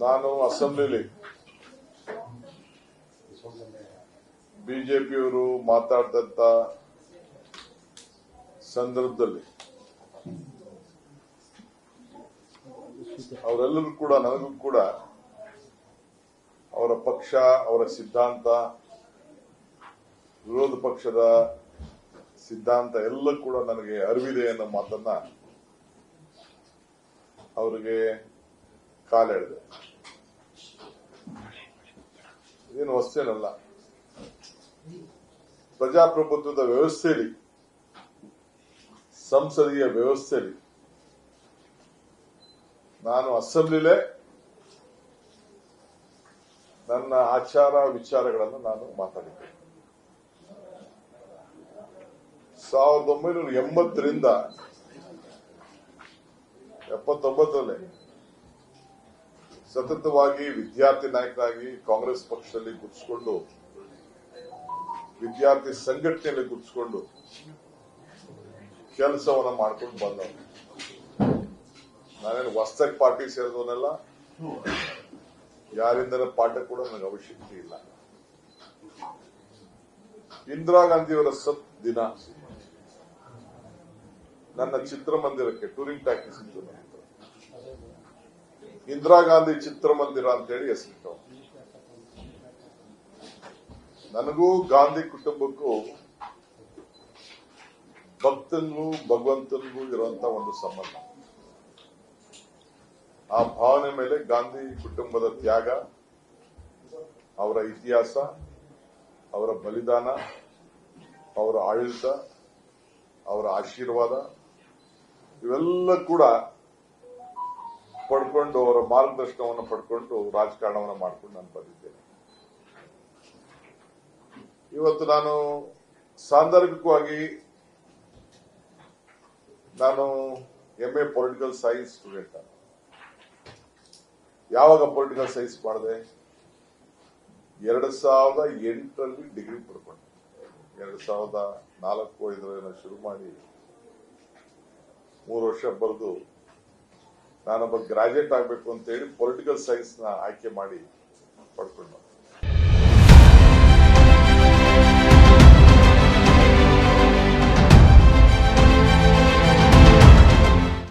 ನಾನು ಅಸೆಂಬ್ಲಿಲಿ ಬಿಜೆಪಿಯವರು ಮಾತಾಡಿದಂತ ಸಂದರ್ಭದಲ್ಲಿ ಅವರೆಲ್ಲರೂ ಕೂಡ ನನಗೂ ಕೂಡ ಅವರ ಪಕ್ಷ, ಅವರ ಸಿದ್ಧಾಂತ, ವಿರೋಧ ಪಕ್ಷದ ಸಿದ್ಧಾಂತ ಎಲ್ಲ ಕೂಡ ನನಗೆ ಅರಿವಿದೆ ಅನ್ನೋ ಮಾತನ್ನ ಅವರಿಗೆ ಕಾಲೆಳೆದೆ. ಇದೇನು ಹೊಸೇನಲ್ಲ. ಪ್ರಜಾಪ್ರಭುತ್ವದ ವ್ಯವಸ್ಥೆಯಲ್ಲಿ, ಸಂಸದೀಯ ವ್ಯವಸ್ಥೆಯಲ್ಲಿ ನಾನು ಅಸೆಂಬ್ಲಿಲೇ ನನ್ನ ಆಚಾರ ವಿಚಾರಗಳನ್ನು ನಾನು ಮಾತಾಡಿದ್ದೆ. 1980ರಿಂದ 79ರಲ್ಲಿ ಸತತವಾಗಿ ವಿದ್ಯಾರ್ಥಿ ನಾಯಕರಾಗಿ ಕಾಂಗ್ರೆಸ್ ಪಕ್ಷದಲ್ಲಿ ಗುರುತಿಸಿಕೊಂಡು, ವಿದ್ಯಾರ್ಥಿ ಸಂಘಟನೆಯಲ್ಲಿ ಗುರುತಿಸಿಕೊಂಡು ಕೆಲಸವನ್ನ ಮಾಡ್ಕೊಂಡು ಬಂದವನು. ನಾನೇನು ಹೊಸದಾಗಿ ಪಾರ್ಟಿ ಸೇರಿದವನೆಲ್ಲ, ಯಾರಿಂದಲೇ ಪಾಠ ಕೂಡ ನನಗೆ ಅವಶ್ಯಕತೆ ಇಲ್ಲ. ಇಂದಿರಾ ಗಾಂಧಿಯವರ ಸತ್ ದಿನ ನನ್ನ ಚಿತ್ರಮಂದಿರಕ್ಕೆ ಟೂರಿಂಗ್ ಟ್ಯಾಕ್ಸಿ ಸಿಕ್ತು. ಇಂದಿರಾ ಗಾಂಧಿ ಚಿತ್ರಮಂದಿರ ಅಂತೇಳಿ ಹೆಸರಿಟ್ಟು, ನನಗೂ ಗಾಂಧಿ ಕುಟುಂಬಕ್ಕೂ ಭಕ್ತನಿಗೂ ಭಗವಂತನಿಗೂ ಇರುವಂತ ಒಂದು ಸಂಬಂಧ. ಆ ಭಾವನೆ ಮೇಲೆ ಗಾಂಧಿ ಕುಟುಂಬದ ತ್ಯಾಗ, ಅವರ ಇತಿಹಾಸ, ಅವರ ಬಲಿದಾನ, ಅವರ ಆಡಳಿತ, ಅವರ ಆಶೀರ್ವಾದ ಇವೆಲ್ಲ ಕೂಡ ಪಡ್ಕೊಂಡು, ಅವರ ಮಾರ್ಗದರ್ಶನವನ್ನು ಪಡ್ಕೊಂಡು ರಾಜಕಾರಣವನ್ನು ಮಾಡ್ಕೊಂಡು ನಾನು ಬಂದಿದ್ದೇನೆ. ಇವತ್ತು ನಾನು ಸಾಂದರ್ಭಿಕವಾಗಿ ನಾನು MA ಪೊಲಿಟಿಕಲ್ ಸೈನ್ಸ್ ಸ್ಟೂಡೆಂಟ್. ಯಾವಾಗ ಪೊಲಿಟಿಕಲ್ ಸೈನ್ಸ್ ಮಾಡಿದೆ? 2008ರಲ್ಲಿ ಡಿಗ್ರಿ ಪಡ್ಕೊಂಡೆ. 2004-5 ಶುರು ಮಾಡಿ 3 ವರ್ಷ ಬರೆದು ನಾನೊಬ್ಬ ಗ್ರಾಜುಯೇಟ್ ಆಗಬೇಕು ಅಂತ ಹೇಳಿ ಪೊಲಿಟಿಕಲ್ ಸೈನ್ಸ್ ನ ಆಯ್ಕೆ ಮಾಡಿ ಪಡ್ಕೊಂಡು